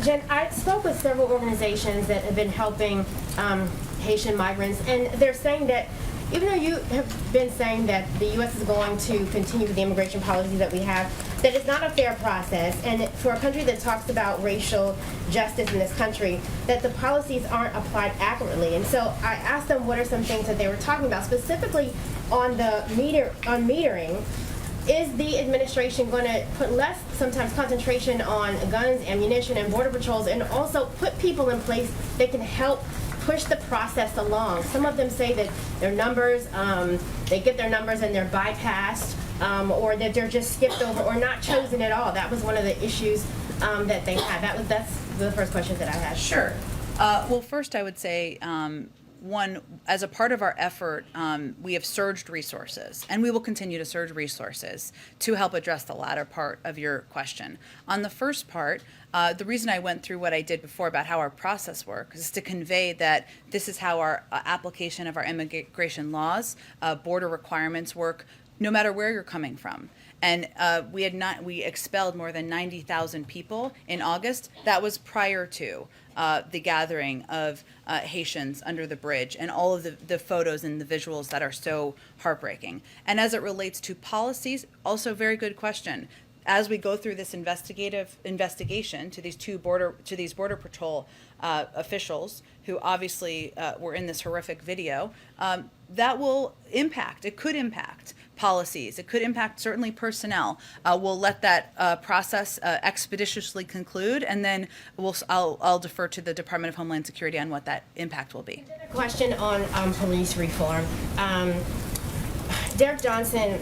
Jen, I spoke with several organizations that have been helping Haitian migrants, and they're saying that even though you have been saying that the U.S. is going to continue with the immigration policy that we have, that it's not a fair process, and for a country that talks about racial justice in this country, that the policies aren't applied accurately. And so I asked them what are some things that they were talking about, specifically on the metering. Is the administration going to put less, sometimes, concentration on guns, ammunition, and border patrols, and also put people in place that can help push the process along? Some of them say that their numbers, they get their numbers and they're bypassed, or that they're just skipped over or not chosen at all. That was one of the issues that they had. That's the first question that I had. Sure. Well, first I would say, one, as a part of our effort, we have surged resources, and we will continue to surge resources to help address the latter part of your question. On the first part, the reason I went through what I did before about how our process works is to convey that this is how our application of our immigration laws, border requirements work, no matter where you're coming from. And we expelled more than 90,000 people in August. That was prior to the gathering of Haitians under the bridge and all of the photos and the visuals that are so heartbreaking. And as it relates to policies, also very good question. As we go through this investigation to these border patrol officials who obviously were in this horrific video, that will impact. It could impact policies. It could impact certainly personnel. We'll let that process expeditiously conclude, and then I'll defer to the Department of Homeland Security on what that impact will be. A question on police reform. Derek Johnson,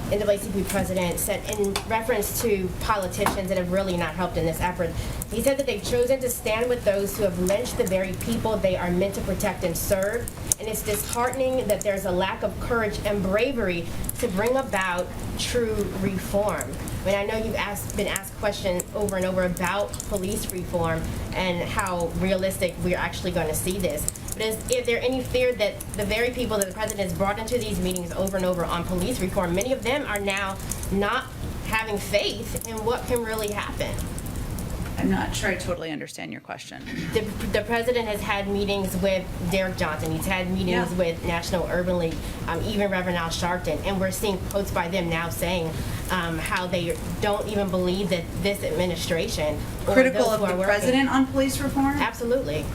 NAACP president, said in reference to politicians that have really not helped in this effort, he said that they've chosen to stand with those who have lynched the very people they are meant to protect and serve, and it's disheartening that there's a lack of courage and bravery to bring about true reform. I mean, I know you've been asked questions over and over about police reform and how realistic we're actually going to see this. But is there any fear that the very people that the president has brought into these meetings over and over on police reform, many of them are now not having faith in what can really happen? I'm not sure I totally understand your question. The president has had meetings with Derek Johnson. He's had meetings with National Urban League, even Reverend Al Sharpton, and we're seeing quotes by them now saying how they don't even believe that this administration critical of the president on police reform? Absolutely.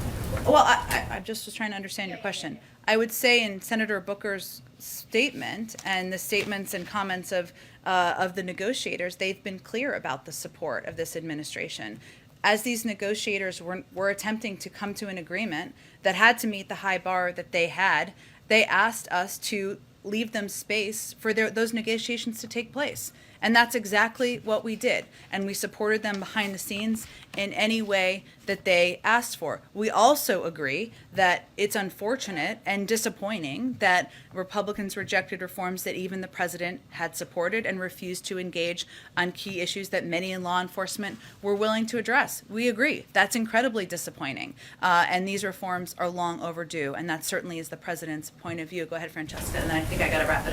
Well, I just was trying to understand your question. I would say in Senator Booker's statement and the statements and comments of the negotiators, they've been clear about the support of this administration. As these negotiators were attempting to come to an agreement that had to meet the high bar that they had, they asked us to leave them space for those negotiations to take place. And that's exactly what we did. And we supported them behind the scenes in any way that they asked for. We also agree that it's unfortunate and disappointing that Republicans rejected reforms that even the president had supported and refused to engage on key issues that many in law enforcement were willing to address. We agree. That's incredibly disappointing. And these reforms are long overdue. And that certainly is the president's point of view. Go ahead, Francesca, and then I think I got to wrap it up.